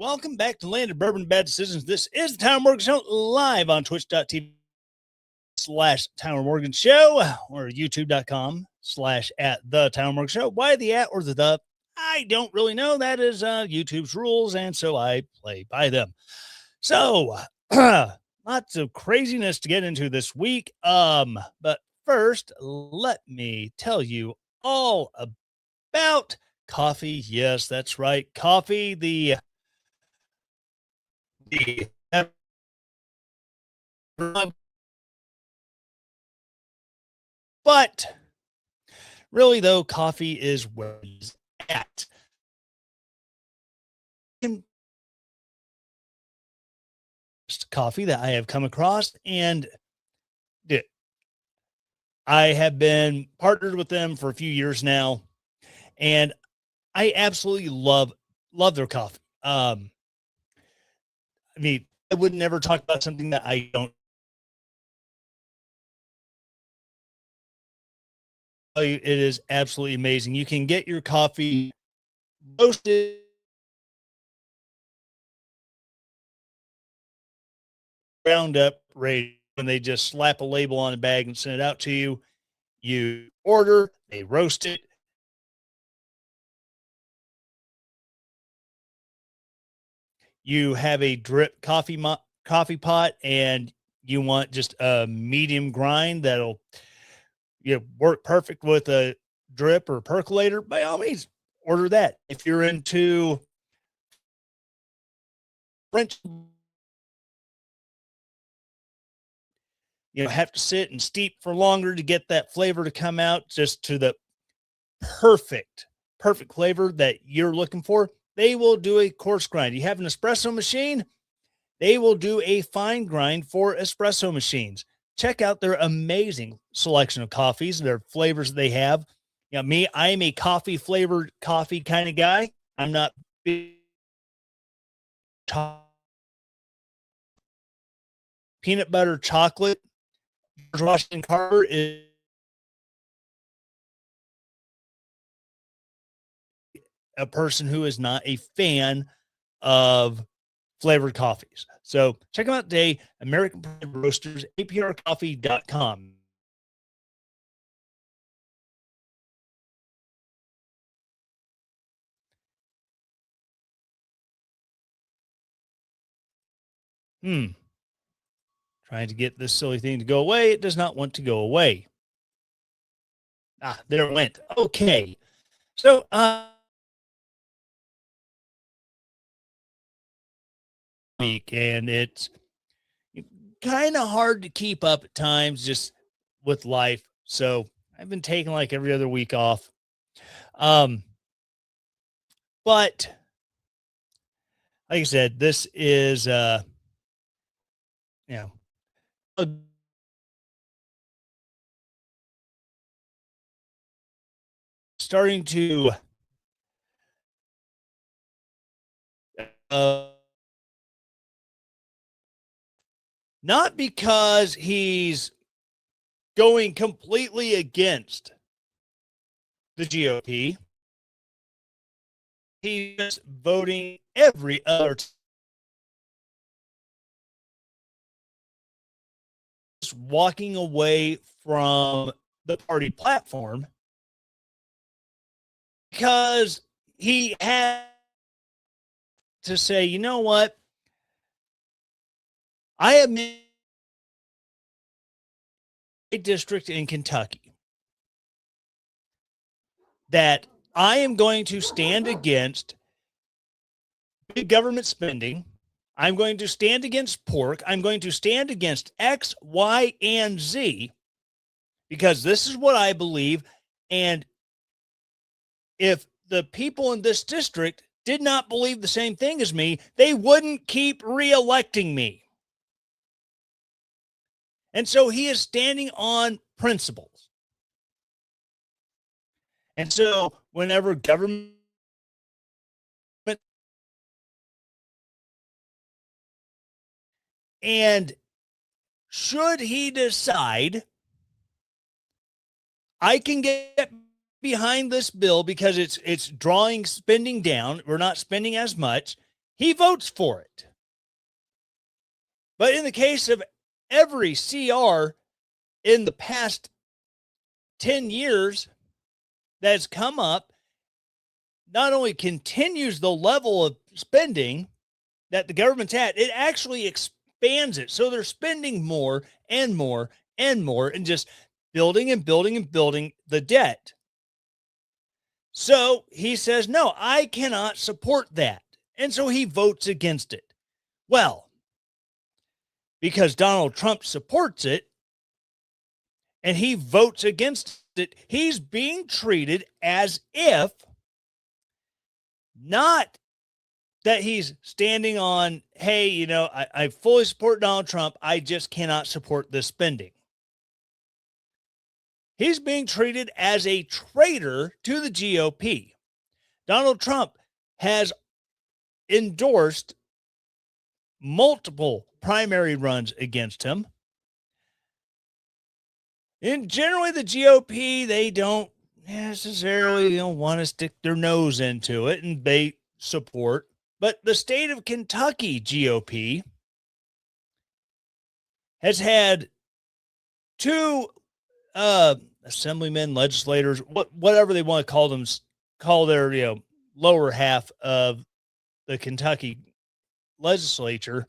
Welcome back to Land of Bourbon Bad Decisions. This is the Tyler Morgan Show live on twitch.tv/Tyler Morgan Show or youtube.com/at the Tyler Morgan Show. Why the at or the? I don't really know. That is YouTube's rules, and so I play by them. So lots of craziness to get into this week. But first, let me tell you all about coffee. Yes, that's right. Coffee, the but really though, coffee is where it's at. Coffee that I have come across, and I have been partnered with them for a few years now, and I absolutely love their coffee. I mean, I would never talk about something that I don't. It is absolutely amazing. You can get your coffee roasted, ground up, ready, when they just slap a label on a bag and send it out to you. You order, they roast it. You have a drip coffee pot, and you want just a medium grind that'll work perfect with a drip or percolator, by all means, order that. If you're into French, have to sit and steep for longer to get that flavor to come out just to the perfect flavor that you're looking for. They will do a coarse grind. You have an espresso machine, they will do a fine grind for espresso machines. Check out their amazing selection of coffees, their flavors they have. Me, I am a coffee flavored coffee kind of guy. I'm not big. Peanut butter chocolate. George Washington Carver is a person who is not a fan of flavored coffees. So check them out today, American Pride Roasters, aprcoffee.com. Trying to get this silly thing to go away. It does not want to go away. There it went. Okay. So, and it's kind of hard to keep up at times just with life. So I've been taking like every other week off. But like I said, this is, starting to, not because he's going completely against the GOP. He's voting every other just walking away from the party platform because he had to say, you know what? I am in a district in Kentucky that I am going to stand against big government spending. I'm going to stand against pork. I'm going to stand against X, Y, and Z because this is what I believe. And if the people in this district did not believe the same thing as me, they wouldn't keep reelecting me. And so he is standing on principles. And so whenever government and should he decide I can get behind this bill because it's drawing spending down, we're not spending as much, he votes for it. But in the case of every CR in the past 10 years that's come up, not only continues the level of spending that the government's at, it actually expands it. So they're spending more and more and more and just building and building and building the debt. So he says, no, I cannot support that. And so he votes against it. Well, because Donald Trump supports it and he votes against it, he's being treated as if not that he's standing on, hey, you know, I fully support Donald Trump. I just cannot support this spending. He's being treated as a traitor to the GOP. Donald Trump has endorsed multiple primary runs against him. And generally, the GOP, they don't necessarily want to stick their nose into it, and they support. But the state of Kentucky GOP has had two assemblymen, legislators, whatever they want to call them, call their lower half of the Kentucky legislature,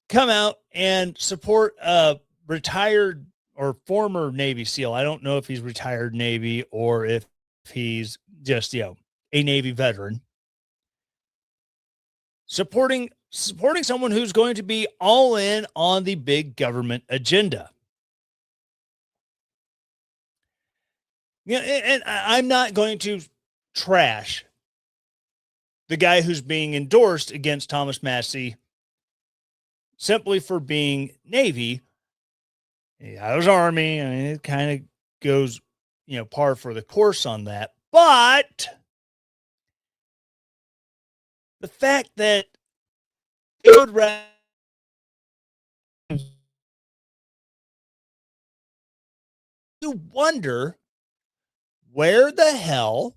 come out and support a retired or former Navy SEAL. I don't know if he's retired Navy or if he's just a Navy veteran, supporting someone who's going to be all in on the big government agenda. And I'm not going to trash the guy who's being endorsed against Thomas Massie simply for being Navy. I was Army. I mean, it kind of goes, par for the course on that. But the fact that it would rather you wonder where the hell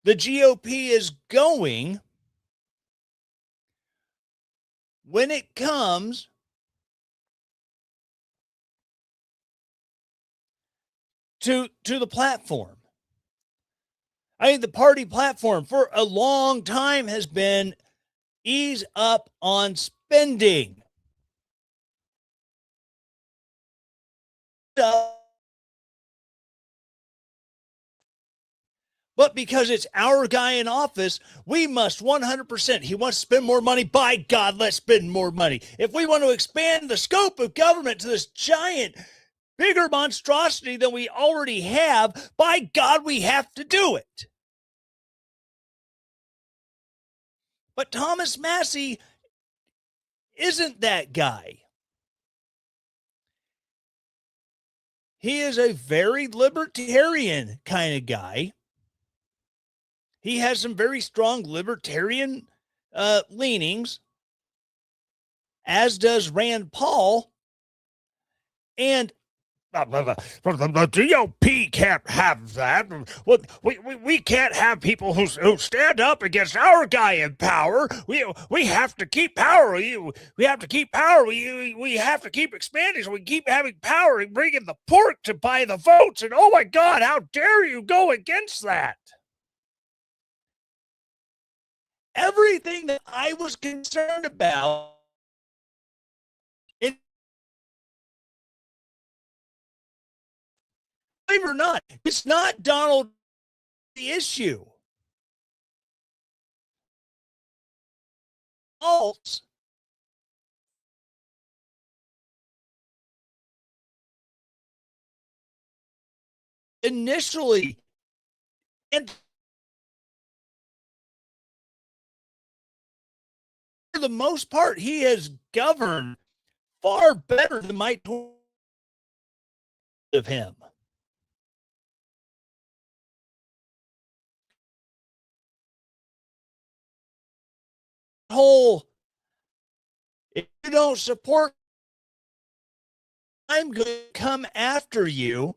the GOP is going when it comes to the platform. I mean, the party platform for a long time has been ease up on spending. But because it's our guy in office, we must 100%. He wants to spend more money. By God, let's spend more money. If we want to expand the scope of government to this giant, bigger monstrosity than we already have, by God, we have to do it. But Thomas Massie isn't that guy. He is a very libertarian kind of guy. He has some very strong libertarian leanings, as does Rand Paul. And the GOP can't have that. We can't have people who stand up against our guy in power. We have to keep power. We have to keep power. We have to keep expanding so we keep having power and bringing the pork to buy the votes. And oh my God, how dare you go against that? Everything that I was concerned about, believe it or not, it's not Donald the issue. False. Initially, and for the most part, he has governed far better than my of him. Whole, if you don't support, I'm going to come after you.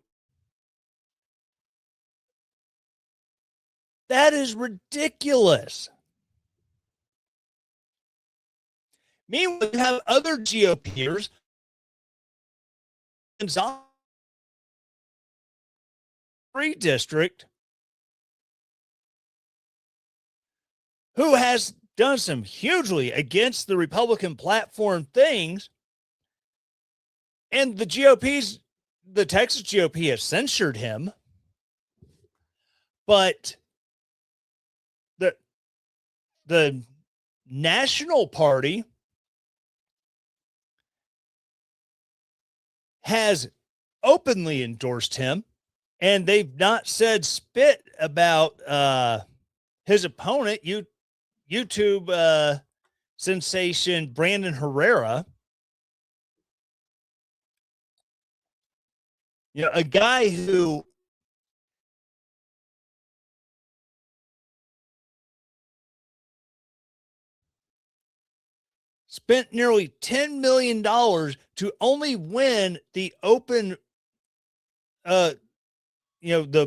That is ridiculous. Meanwhile, you have other GOPers in free district who has done some hugely against the Republican platform things, and the Texas GOP has censured him, but the National Party has openly endorsed him, and they've not said spit about his opponent, YouTube sensation Brandon Herrera. You know, a guy who spent nearly $10 million to only win the open, the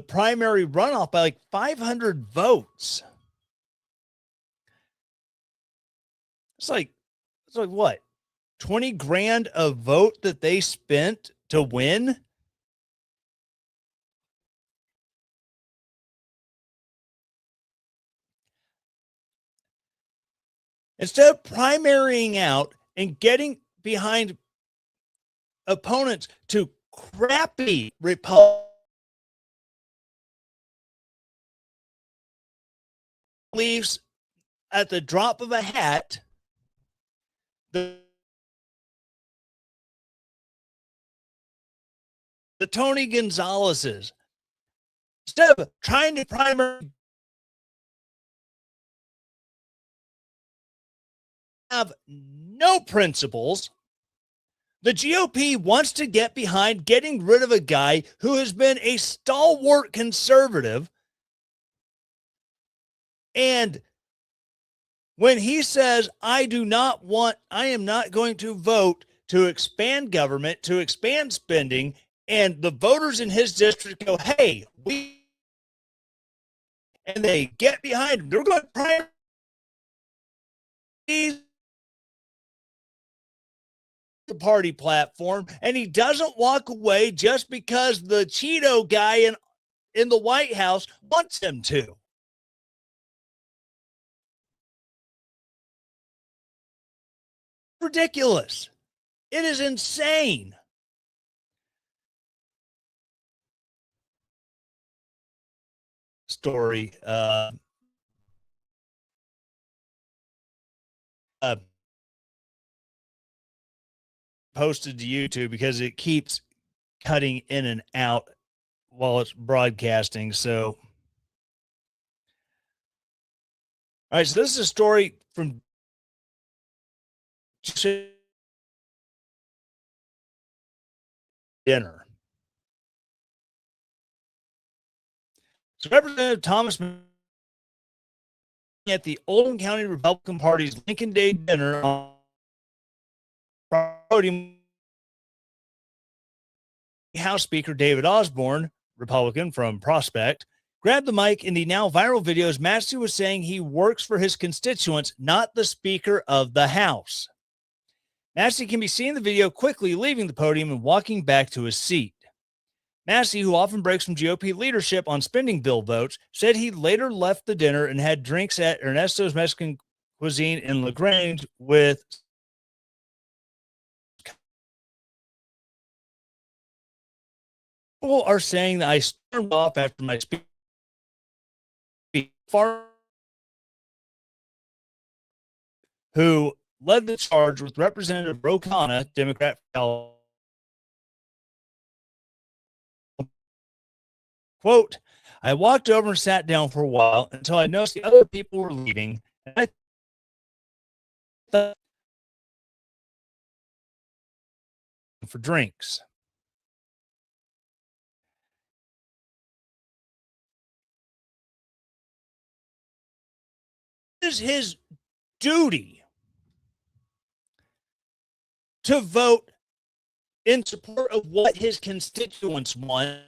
primary runoff by like 500 votes. It's like what? 20 grand a vote that they spent to win? Instead of primarying out and getting behind opponents to crappy Republicans, leaves at the drop of a hat the Tony Gonzalez's. Instead of trying to primary, have no principles. The GOP wants to get behind getting rid of a guy who has been a stalwart conservative. And when he says, I am not going to vote to expand government, to expand spending, and the voters in his district go, hey, and they get behind him. They're going to primary the party platform, and he doesn't walk away just because the Cheeto guy in the White House wants him to. Ridiculous. It is insane. Story. Posted to YouTube because it keeps cutting in and out while it's broadcasting. So, all right. So this is a story from dinner. So Representative Thomas at the Oldham County Republican Party's Lincoln Day dinner on podium, House Speaker David Osborne, Republican from Prospect, grabbed the mic in the now viral videos. Massie was saying he works for his constituents, not the Speaker of the House. Massie can be seen in the video quickly leaving the podium and walking back to his seat. Massie, who often breaks from GOP leadership on spending bill votes, said he later left the dinner and had drinks at Ernesto's Mexican Cuisine in LaGrange with people are saying that I stormed off after my speech. Who led the charge with Representative Rokana, Democrat. Quote, I walked over and sat down for a while until I noticed the other people were leaving. And I thought for drinks. It is his duty to vote in support of what his constituents want.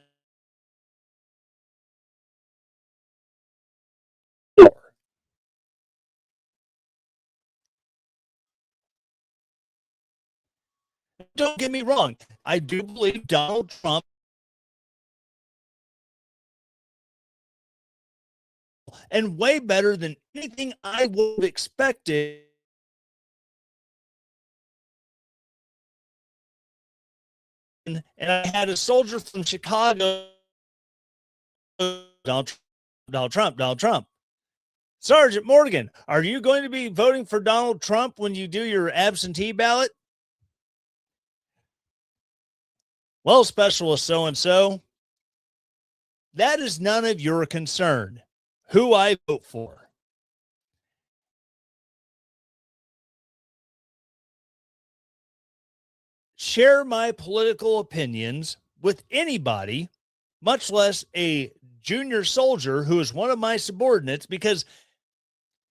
don't get me wrong. I do believe Donald Trump and way better than anything I would have expected. And I had a soldier from Chicago, Donald Trump. Sergeant Morgan, are you going to be voting for Donald Trump when you do your absentee ballot? Well, specialist so and so, that is none of your concern who I vote for. Share my political opinions with anybody, much less a junior soldier who is one of my subordinates, because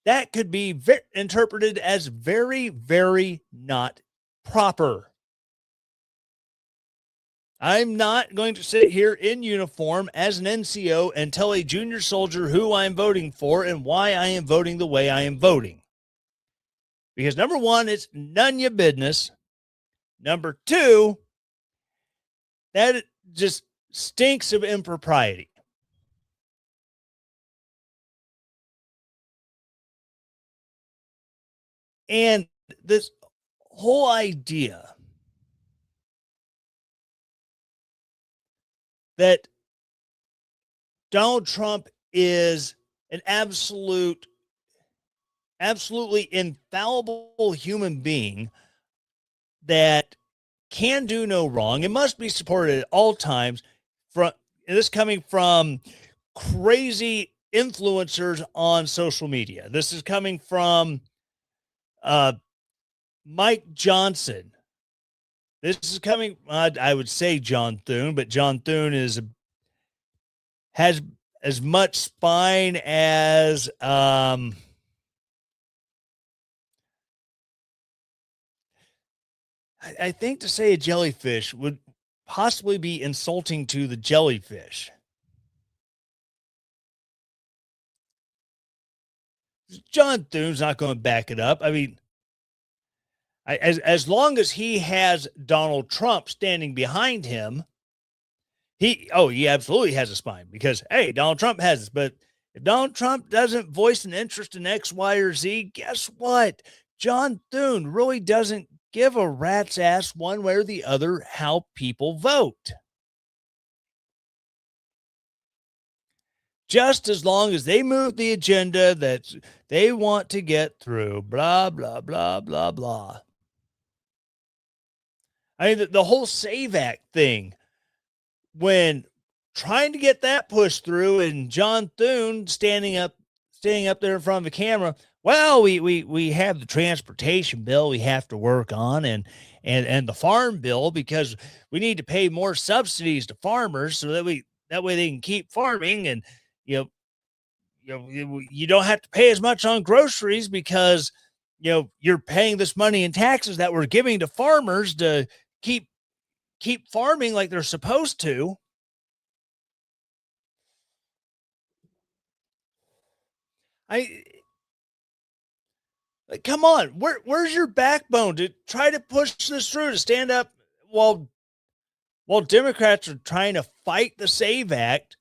that could be interpreted as very, very not proper. I'm not going to sit here in uniform as an NCO and tell a junior soldier who I'm voting for and why I am voting the way I am voting. Because number one, it's none of your business. Number two, that just stinks of impropriety. And this whole idea that Donald Trump is an absolutely infallible human being that can do no wrong and must be supported at all times, from this coming from crazy influencers on social media. This is coming from Mike Johnson. This is coming, I would say John Thune, but John Thune has as much spine as I think to say a jellyfish would possibly be insulting to the jellyfish. John Thune's not going to back it up. I mean, as long as he has Donald Trump standing behind him, he absolutely has a spine, because hey, Donald Trump has this. But if Donald Trump doesn't voice an interest in X, Y, or Z, guess what? John Thune really doesn't give a rat's ass one way or the other how people vote. Just as long as they move the agenda that they want to get through, blah, blah, blah, blah, blah. I mean, the whole SAVE Act thing, when trying to get that pushed through and John Thune standing up there in front of the camera, well, we have the transportation bill we have to work on, and the farm bill, because we need to pay more subsidies to farmers so that way they can keep farming, and you don't have to pay as much on groceries because you're paying this money in taxes that we're giving to farmers to keep farming like they're supposed to. Come on, where's your backbone to try to push this through, to stand up while Democrats are trying to fight the SAVE Act,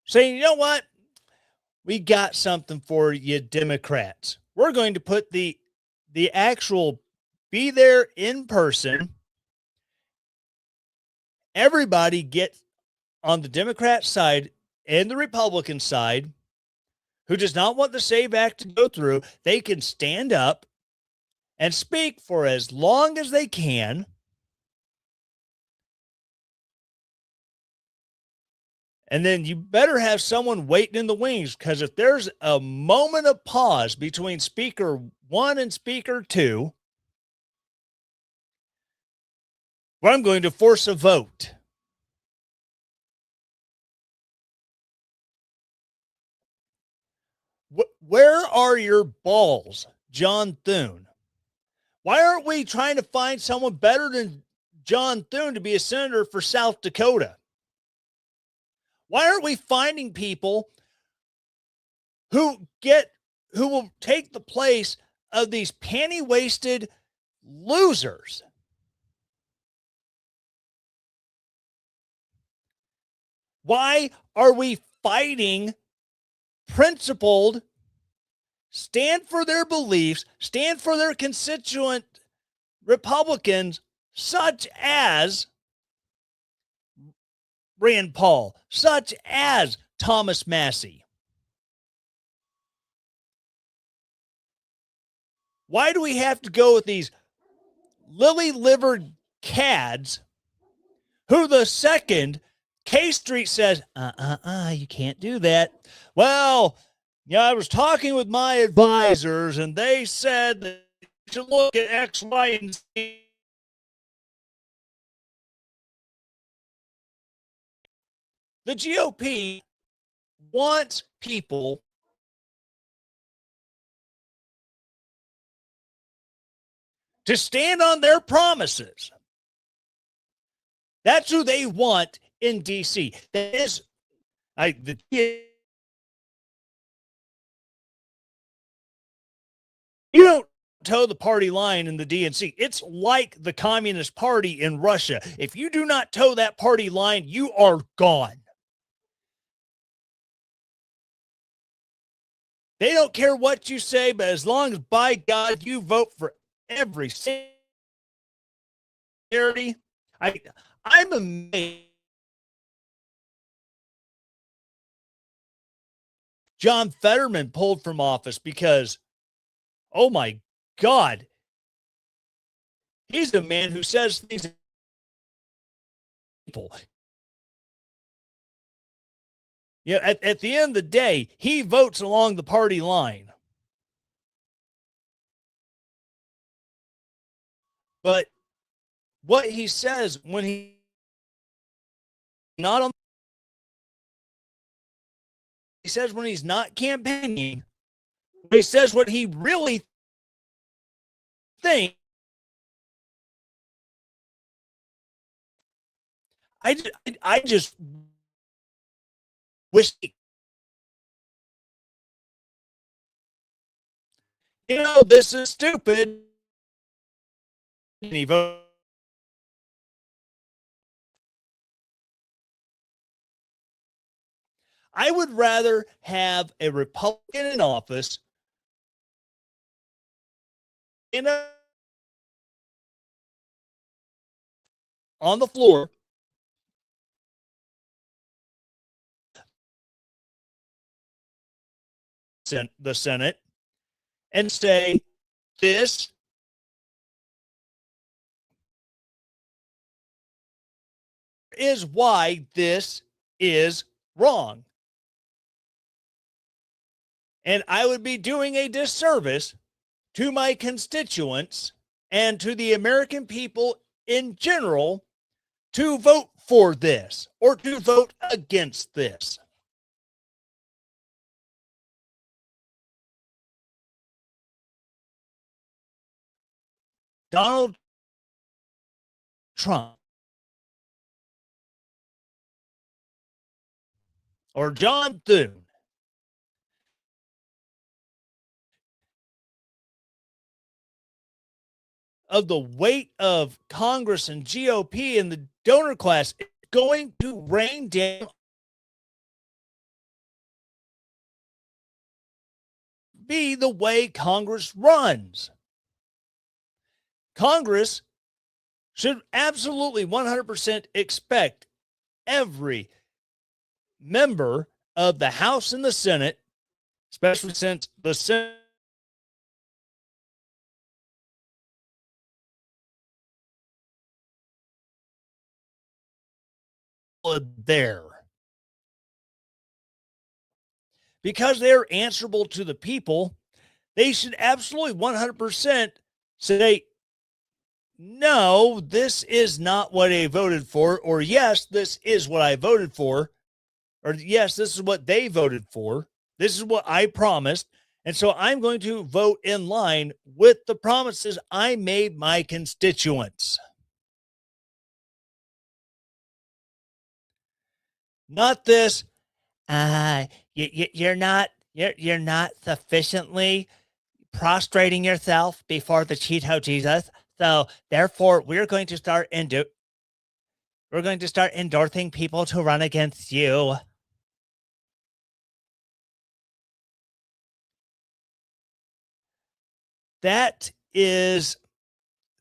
saying, you know what, we got something for you, Democrats. We're going to put the actual be there in person. Everybody get on the Democrat side and the Republican side who does not want the SAVE Act to go through. They can stand up and speak for as long as they can. And then you better have someone waiting in the wings, because if there's a moment of pause between Speaker 1 and Speaker 2, well, I'm going to force a vote. Where are your balls, John Thune? Why aren't we trying to find someone better than John Thune to be a senator for South Dakota? Why aren't we finding people who will take the place of these panty-waisted losers. Why are we fighting principled, stand for their beliefs, stand for their constituent Republicans, such as Rand Paul, such as Thomas Massie? Why do we have to go with these lily-livered cads who the second K Street says, you can't do that. Well, yeah, I was talking with my advisors and they said that you should look at X, Y, and Z. The GOP wants people to stand on their promises. That's who they want in D.C. That is, you don't toe the party line in the DNC. It's like the Communist Party in Russia. If you do not toe that party line, you are gone. They don't care what you say, but as long as, by God, you vote for every charity, I'm amazed. John Fetterman pulled from office because, oh my God, he's a man who says things. People. Yeah, at the end of the day, he votes along the party line. But what he says when he not on, he says when he's not campaigning, he says what he really thinks. I just wish, this is stupid. And he voted. I would rather have a Republican in office on the floor the Senate and say, this is why this is wrong. And I would be doing a disservice to my constituents and to the American people in general to vote for this or to vote against this. Donald Trump or John Thune of the weight of Congress and GOP and the donor class is going to rain down, be the way Congress runs. Congress should absolutely 100% expect every member of the House and the Senate, especially since the Senate there, because they're answerable to the people, they should absolutely 100% say, no, this is not what I voted for, or yes, this is what I voted for, or yes, this is what they voted for. This is what I promised. And so I'm going to vote in line with the promises I made my constituents. Not this, you're not sufficiently prostrating yourself before the Cheeto Jesus, So therefore, we're going to start endorsing people to run against you. That is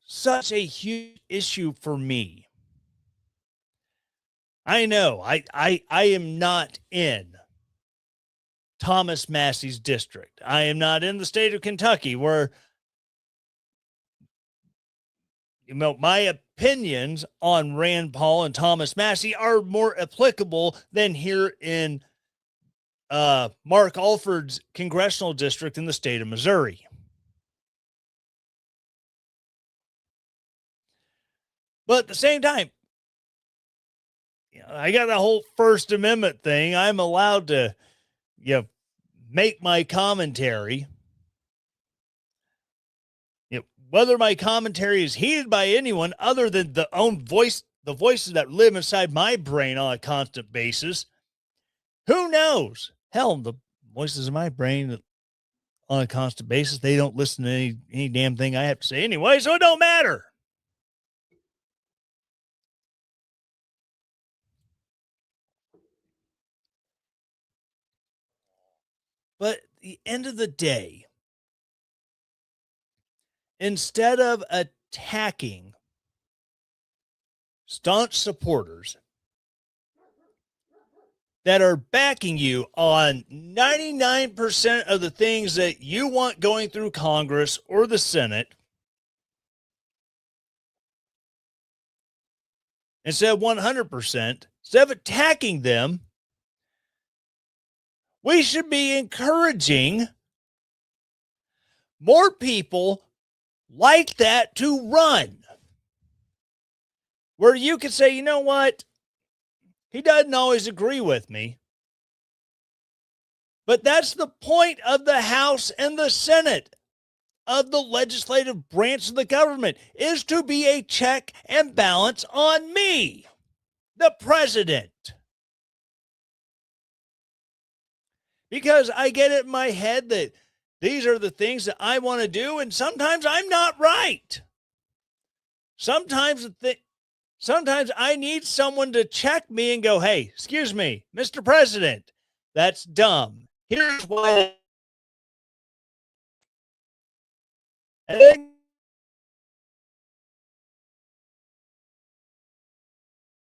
such a huge issue for me. I know I am not in Thomas Massie's district. I am not in the state of Kentucky where, my opinions on Rand Paul and Thomas Massie are more applicable than here in Mark Alford's congressional district in the state of Missouri. But at the same time, I got the whole First Amendment thing. I'm allowed to, make my commentary. Whether my commentary is heeded by anyone other than the voices that live inside my brain on a constant basis, who knows? Hell, the voices in my brain on a constant basis, they don't listen to any damn thing I have to say anyway, so it don't matter. But at the end of the day, instead of attacking staunch supporters that are backing you on 99% of the things that you want going through Congress or the Senate, instead of 100%, instead of attacking them, we should be encouraging more people like that to run. Where you could say, you know what? He doesn't always agree with me. But that's the point of the House and the Senate, of the legislative branch of the government, is to be a check and balance on me, the president. Because I get it in my head that these are the things that I want to do, and sometimes I'm not right. Sometimes I need someone to check me and go, hey, excuse me, Mr. President, that's dumb. Here's why. And then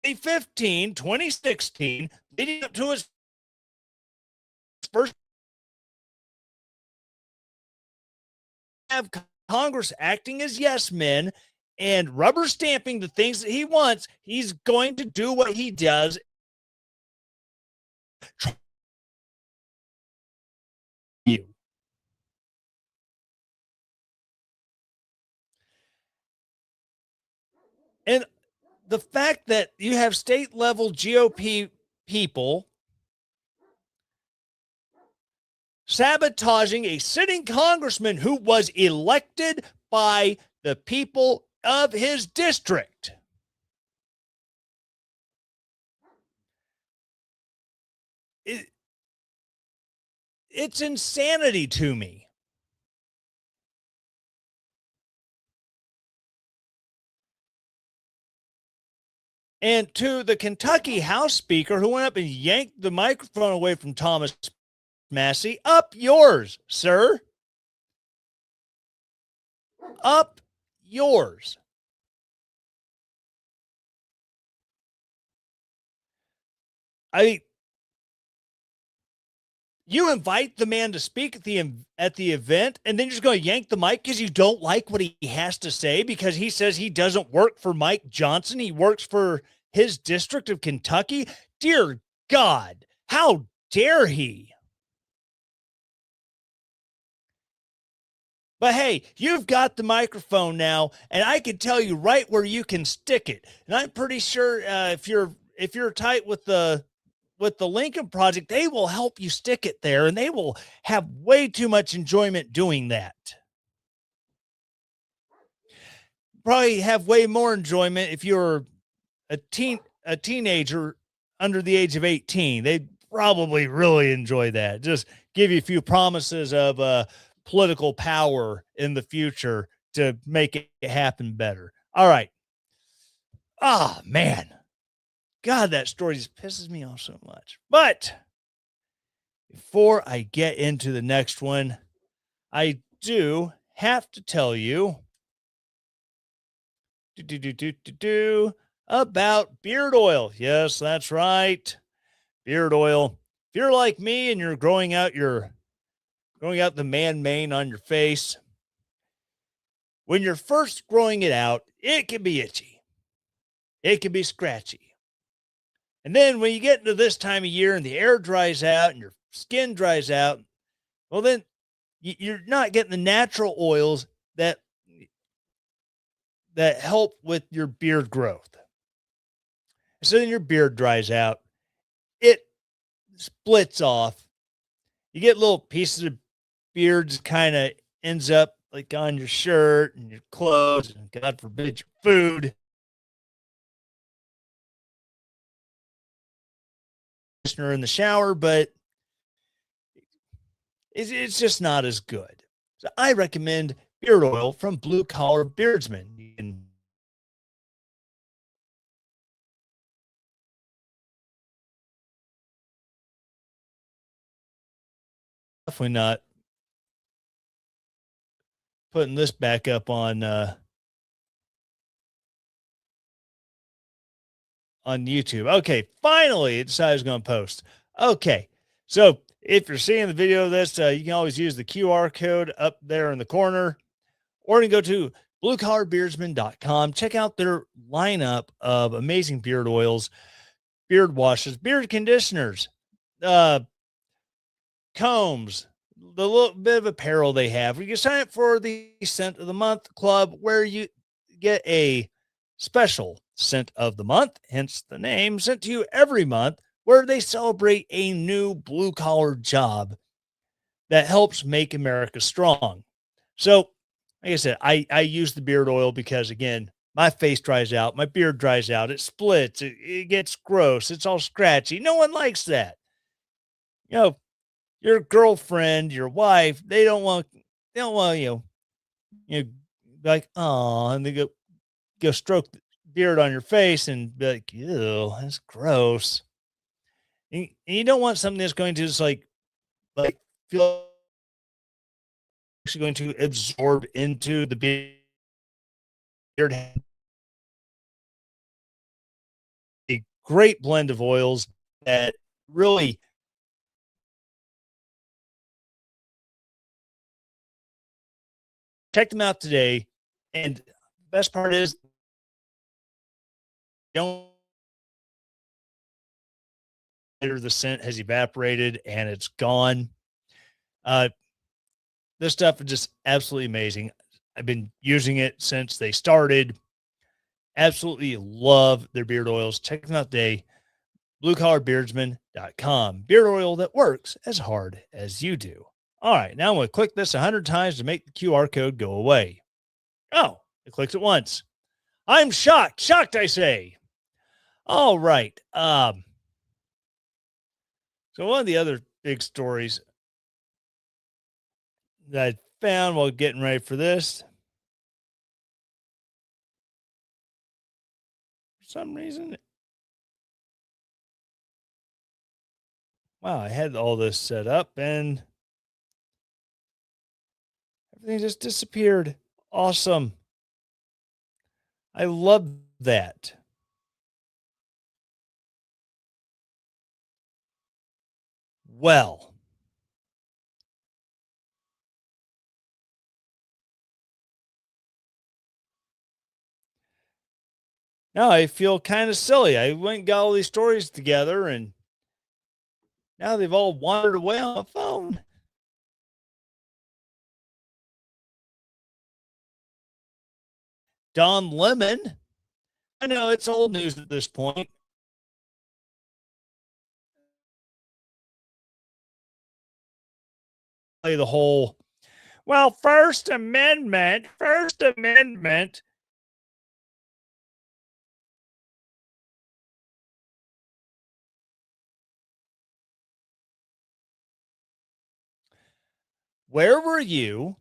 2016, leading up to his first, have Congress acting as yes men and rubber stamping the things that he wants. He's going to do what he does. You. And the fact that you have state level GOP people sabotaging a sitting congressman who was elected by the people of his district. It's insanity to me. And to the Kentucky House Speaker who went up and yanked the microphone away from Thomas Massie, up yours, sir. Up yours. You invite the man to speak at the event, and then you're just going to yank the mic because you don't like what he has to say, because he says he doesn't work for Mike Johnson. He works for his district of Kentucky. Dear God, how dare he? But hey, you've got the microphone now, and I can tell you right where you can stick it. And I'm pretty sure if you're tight with the Lincoln Project, they will help you stick it there, and they will have way too much enjoyment doing that. Probably have way more enjoyment if you're a teenager under the age of 18. They'd probably really enjoy that. Just give you a few promises of political power in the future to make it happen better. All right. Oh, man. God, that story just pisses me off so much. But before I get into the next one, I do have to tell you about beard oil. Yes, that's right. Beard oil. If you're like me and you're growing out the man mane on your face, when you're first growing it out, it can be itchy. It can be scratchy. And then when you get into this time of year and the air dries out and your skin dries out, well, then you're not getting the natural oils that help with your beard growth. So then your beard dries out. It splits off. You get little pieces of beards kind of ends up like on your shirt and your clothes and God forbid your food. In the shower, but it's just not as good. So I recommend beard oil from Blue Collar Beardsman. You can definitely not putting this back up on YouTube. Okay, finally, it decided I was going to post. Okay, so if you're seeing the video of this, you can always use the QR code up there in the corner, or you can go to bluecollarbeardsman.com. Check out their lineup of amazing beard oils, beard washes, beard conditioners, uh, combs, the little bit of apparel they have. You can sign up for the Scent of the Month Club, where you get a special scent of the month, hence the name, sent to you every month, where they celebrate a new blue collar job that helps make America strong. So, like I said, I use the beard oil because, again, my face dries out, my beard dries out, it splits, it gets gross, it's all scratchy. No one likes that. You know, your girlfriend, your wife, they don't want like, oh, and they go stroke the beard on your face and be like, ew, that's gross. And you don't want something that's going to just like feel actually going to absorb into the beard. A great blend of oils that really check them out today. And the best part is, don't the scent has evaporated and it's gone. Uh, this stuff is just absolutely amazing. I've been using it since they started. Absolutely love their beard oils. Check them out today. BlueCollarBeardsman.com. Beard oil that works as hard as you do. All right, now I'm going to click this 100 times to make the QR code go away. Oh, it clicks it once. I'm shocked. Shocked, I say. All right. So one of the other big stories that I found while getting ready for this, for some reason, wow, I had all this set up and everything just disappeared. Awesome. I love that. Well, now I feel kind of silly. I went and got all these stories together and now they've all wandered away on my phone. Don Lemon. I know it's old news at this point. Play the whole, well, First Amendment. Where were you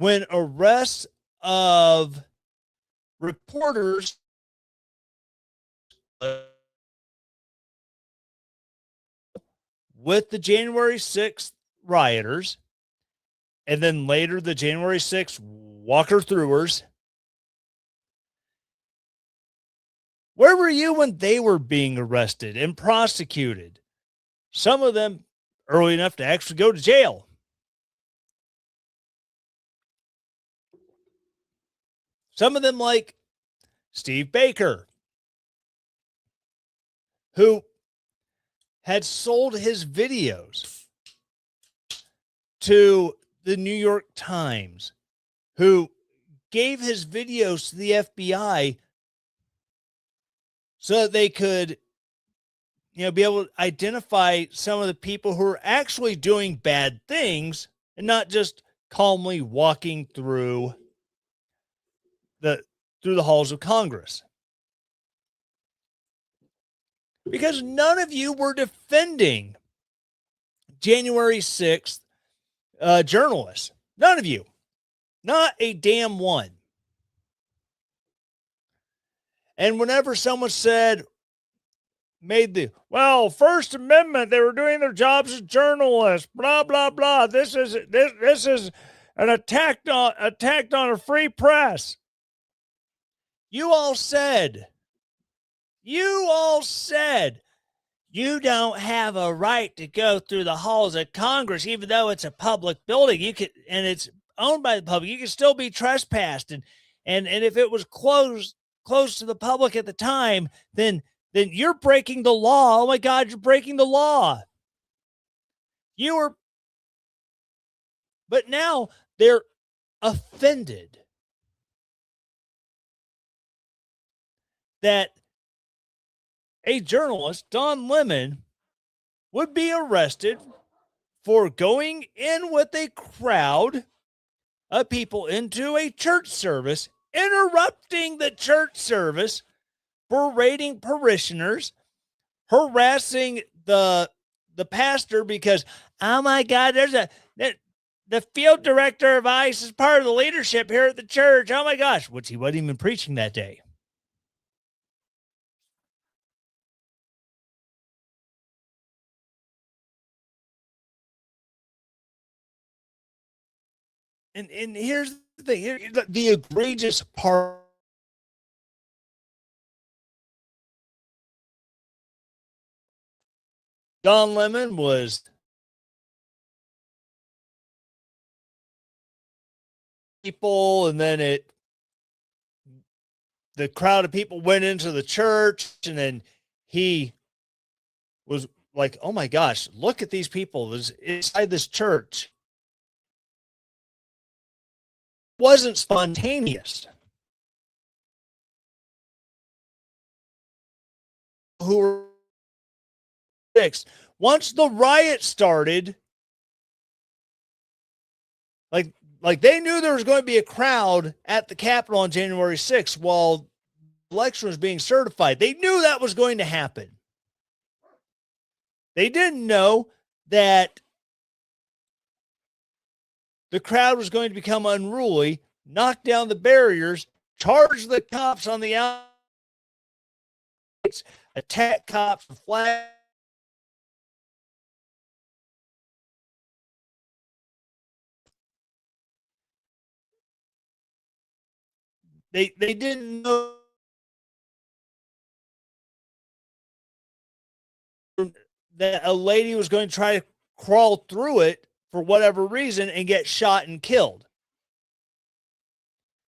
when arrests of reporters with the January 6th rioters, and then later the January 6th Walker Throwers. Where were you when they were being arrested and prosecuted? Some of them early enough to actually go to jail. Some of them like Steve Baker, who had sold his videos to the New York Times, who gave his videos to the FBI so that they could, be able to identify some of the people who are actually doing bad things and not just calmly walking through the halls of Congress. Because none of you were defending January 6th journalists. None of you. Not a damn one. And whenever someone First Amendment, they were doing their jobs as journalists, blah, blah, blah. This is an attack on a free press. You all said you don't have a right to go through the halls of Congress, even though it's a public building. You could, and it's owned by the public. You can still be trespassed, and if it was closed to the public at the time, then you're breaking the law. Oh my God, you're breaking the law. But now they're offended that a journalist, Don Lemon, would be arrested for going in with a crowd of people into a church service, interrupting the church service, berating parishioners, harassing the pastor because, oh my God, the field director of ICE is part of the leadership here at the church. Oh my gosh, which he wasn't even preaching that day. And here's the thing, the egregious part. Don Lemon was people, and then the crowd of people went into the church, and then he was like, oh my gosh, look at these people inside this church. It wasn't spontaneous. Who were fixed. Once the riot started, like they knew there was going to be a crowd at the Capitol on January 6th while the election was being certified. They knew that was going to happen. They didn't know that the crowd was going to become unruly, knock down the barriers, charge the cops on the outside, attack cops with flags. They didn't know that a lady was going to try to crawl through it for whatever reason and get shot and killed.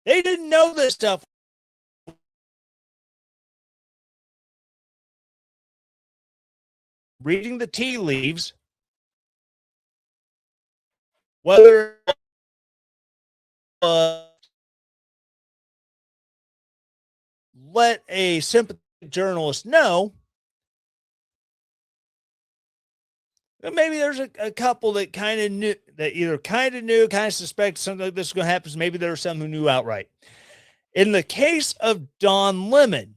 They didn't know this stuff. Reading the tea leaves, whether let a sympathetic journalist know. Maybe there's a couple that kind of knew, that either kind of suspected something like this was going to happen. Maybe there were some who knew outright. In the case of Don Lemon,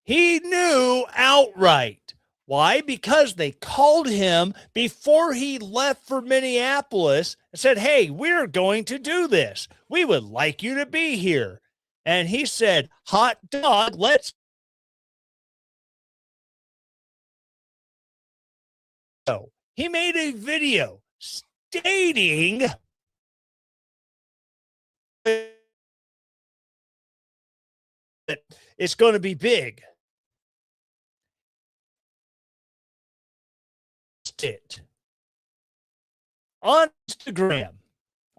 he knew outright Why? Because they called him before he left for Minneapolis and said, hey, we're going to do this. We would like you to be here. And he said, hot dog, let's go. He made a video stating that it's going to be big. It on Instagram,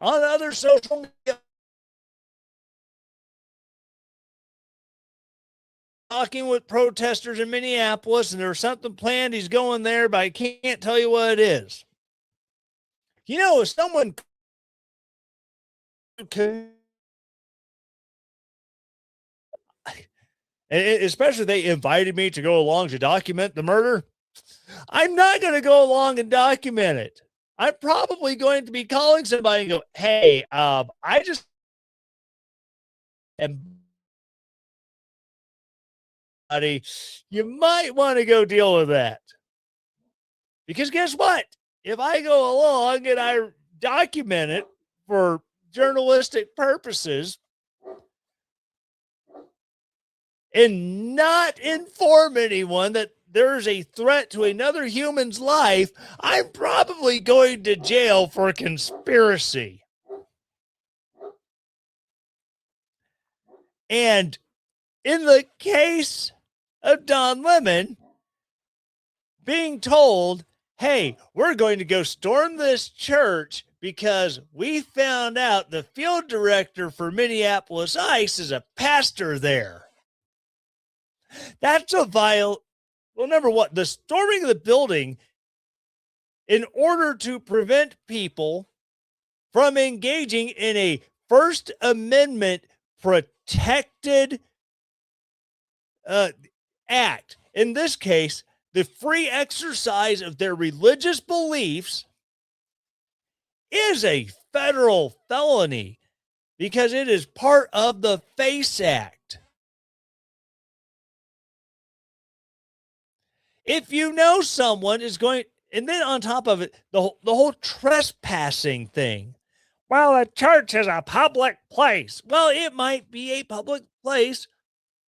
on other social media, talking with protesters in Minneapolis, and there's something planned. He's going there, but I can't tell you what it is. You know, if someone could, especially they invited me to go along to document the murder, I'm not going to go along and document it. I'm probably going to be calling somebody and go, hey, I just am. You might want to go deal with that. Because guess what? If I go along and I document it for journalistic purposes and not inform anyone that there's a threat to another human's life, I'm probably going to jail for conspiracy. And in the case of Don Lemon being told, hey, we're going to go storm this church because we found out the field director for Minneapolis ICE is a pastor there. That's a well, number one, the storming of the building in order to prevent people from engaging in a First Amendment protected act. In this case, the free exercise of their religious beliefs is a federal felony because it is part of the FACE Act. If you know someone is going, and then on top of it, the whole trespassing thing. Well, a church is a public place. Well, it might be a public place,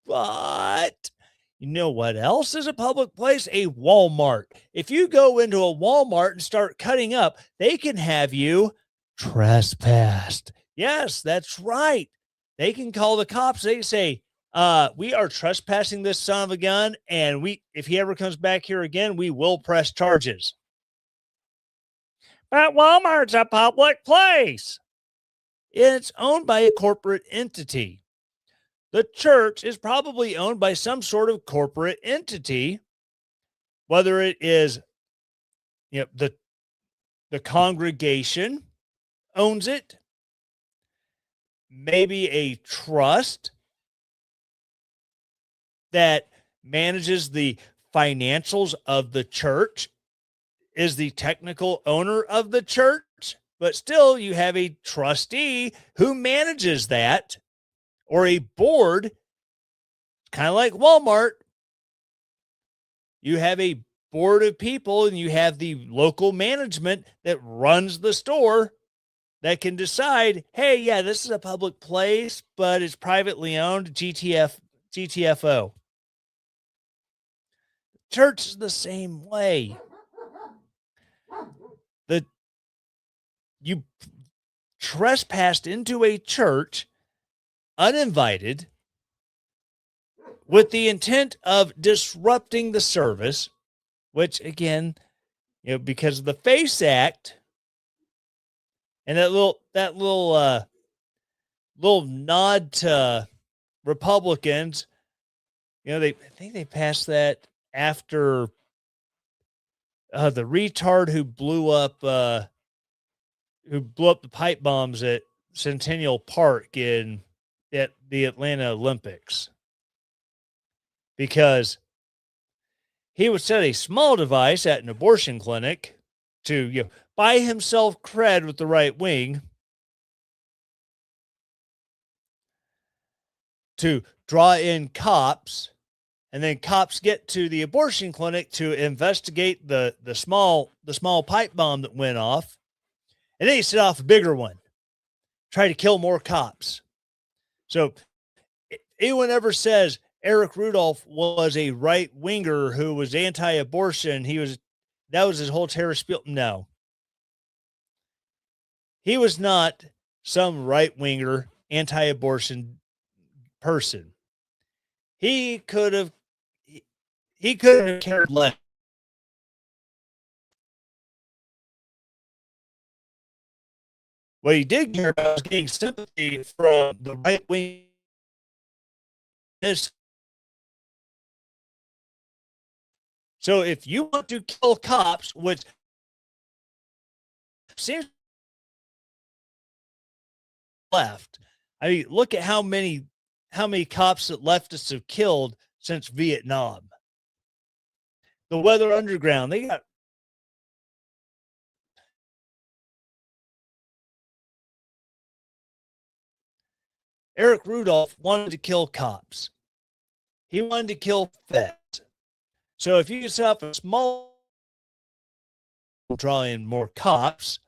but you know what else is a public place? A Walmart. If you go into a Walmart and start cutting up, they can have you trespassed. Yes, that's right. They can call the cops. They say, we are trespassing this son of a gun, and if he ever comes back here again, we will press charges. But Walmart's a public place. It's owned by a corporate entity. The church is probably owned by some sort of corporate entity, whether it is, the congregation owns it, maybe a trust that manages the financials of the church is the technical owner of the church, but still you have a trustee who manages that, or a board, kind of like Walmart. You have a board of people and you have the local management that runs the store that can decide, hey, yeah, this is a public place, but it's privately owned, GTFO. Church is the same way. You trespassed into a church uninvited with the intent of disrupting the service, which again, because of the FACE Act and that little nod to Republicans, I think they passed that after the retard who blew up the pipe bombs at Centennial Park at the Atlanta Olympics, because he would set a small device at an abortion clinic to buy himself cred with the right wing, to draw in cops and then cops get to the abortion clinic to investigate the small pipe bomb that went off, and then he set off a bigger one, try to kill more cops. So anyone ever says Eric Rudolph was a right winger who was anti-abortion, that was his whole terrorist spiel. No, he was not some right winger anti-abortion person. He could have cared less. What he did care about was getting sympathy from the right wing. So if you want to kill cops, which seems left, I mean, look at how many cops that leftists have killed since Vietnam. The Weather Underground, they got Eric Rudolph wanted to kill cops. He wanted to kill feds. So if you set up a small, draw in more cops,